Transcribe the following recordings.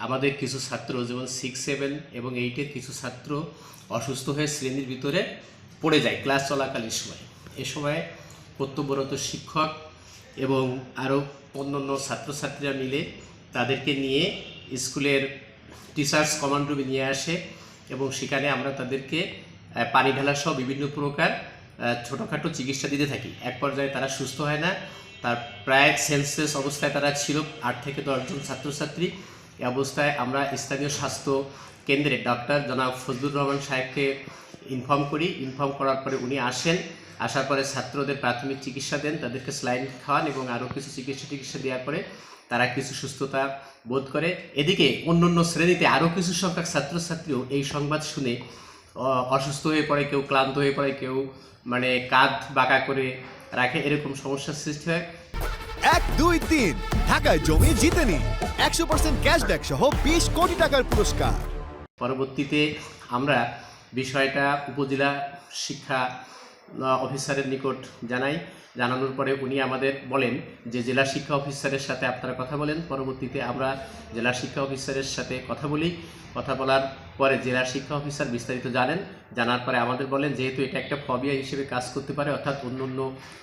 আমাদের কিছু ছাত্র যেমন 6, 7 এবং 8-এর কিছু ছাত্র অসুস্থ হয়ে শ্রেণীর ভিতরে পড়ে যায় ক্লাস চলাকালীন সময়। এ সময় কর্তব্যরত শিক্ষক এবং আরও অন্যান্য ছাত্রছাত্রীরা মিলে তাদেরকে নিয়ে স্কুলের টিচার্স কমান্ড রুমে নিয়ে আসে এবং সেখানে আমরা তাদেরকে পানি ঢালা সহ বিভিন্ন প্রকার ছোটোখাটো চিকিৎসা দিতে থাকি। এক পর্যায়ে তারা সুস্থ হয় না, তার প্রায় সেন্সলেস অবস্থায় তারা ছিল 8 থেকে 10 জন ছাত্রছাত্রী। এই অবস্থায় আমরা স্থানীয় স্বাস্থ্য কেন্দ্রে ডক্টর জনাব ফজলুর রহমান সাহেবকে ইনফর্ম করার পরে উনি আসেন। আসার পরে ছাত্রদের প্রাথমিক চিকিৎসা দেন, তাদেরকে স্যালাইন খাওয়ান এবং আরও কিছু চিকিৎসা দেওয়ার পরে তারা কিছু সুস্থতা বোধ করে। এদিকে অন্যান্য শ্রেণীতে আরও কিছু সংখ্যক ছাত্রছাত্রীও এই সংবাদ শুনে অসুস্থ হয়ে পড়ে, কেউ ক্লান্ত হয়ে পড়ে, কেউ কাঁধ বাঁকা করে রাখে, এরকম সমস্যার সৃষ্টি হয়। 1, 2, 3 ঢাকায় জমি জিতে নিন 100% ক্যাশব্যাক সহ 20 কোটি টাকার পুরস্কার। পরবর্তীতে আমরা বিষয়টা উপজেলা শিক্ষা অফিসারের নিকট জানানোর পরে উনি আমাদের বলেন যে জেলা শিক্ষা অফিসারের সাথে আপনারা কথা বলেন। পরবর্তীতে আমরা জেলা শিক্ষা অফিসারের সাথে কথা বলার পরে জেলা শিক্ষা অফিসার বিস্তারিত জানার পরে আমাদের বলেন যেহেতু এটা একটা ফবিয়া হিসেবে কাজ করতে পারে, অর্থাৎ অন্য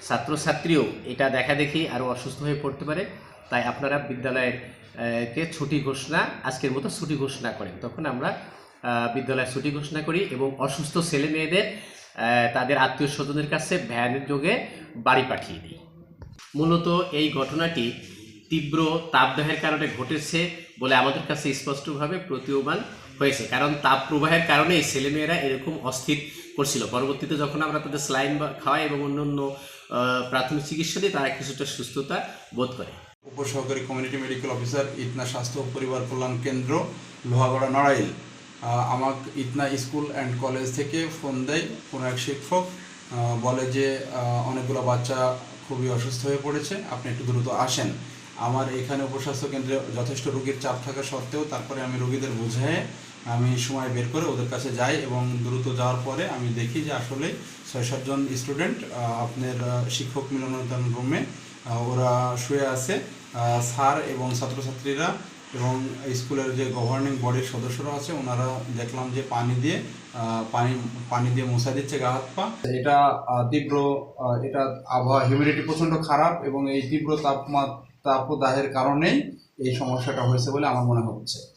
ছাত্রছাত্রীও এটা দেখা দেখি আরও অসুস্থ হয়ে পড়তে পারে, তাই আপনারা বিদ্যালয়ের আজকের মতো ছুটি ঘোষণা করেন। তখন আমরা বিদ্যালয়ে ছুটি ঘোষণা করি এবং অসুস্থ ছেলে মেয়েদের তাদের আত্মীয় স্বজনের কাছে ভ্যানের যোগে বাড়ি পাঠিয়ে দিই। মূলত এই ঘটনাটি তীব্র তাপদাহের কারণে ঘটেছে বলে আমাদের কাছে স্পষ্টভাবে প্রতীয়মান হয়েছে, কারণ তাপ প্রবাহের কারণে ছেলেমেয়েরা এরকম অস্থির করছিল। পরবর্তীতে যখন আমরা তাদের স্যালাইন খাওয়াই এবং অন্য প্রাথমিক চিকিৎসা দিই, তারা কিছুটা সুস্থতা বোধ করে। উপসহকারী কমিউনিটি মেডিকেল অফিসার ইতনা স্বাস্থ্য ও পরিবার কল্যাণ কেন্দ্র, লোহাগড়া, নড়াইল। আমাকে ইতনা স্কুল অ্যান্ড কলেজ থেকে ফোন দেয় কোনো এক শিক্ষক, বলে যে অনেকগুলো বাচ্চা খুবই অসুস্থ হয়ে পড়েছে, আপনি একটু দ্রুত আসেন। আমার এখানে উপস্বাস্থ্য কেন্দ্রে যথেষ্ট রোগীর চাপ থাকা সত্ত্বেও তারপরে আমি রোগীদের বুঝিয়ে আমি সময় বের করে ওদের কাছে যাই এবং দ্রুত যাওয়ার পরে আমি দেখি যে আসলে 6-7 জন স্টুডেন্ট আপনার শিক্ষক মিলনায়তন রুমে ওরা শুয়ে আছে। স্যার এবং ছাত্রছাত্রীরা এবং স্কুলের যে গভর্নিং বডির সদস্যরা আছে ওনারা দেখলাম যে পানি দিয়ে মোছা দিচ্ছে গা হাত পা। এটা এটা আবহাওয়া হিউমিডিটি প্রচণ্ড খারাপ এবং এই তীব্র তাপদাহের কারণেই এই সমস্যাটা হয়েছে বলে আমার মনে হচ্ছে।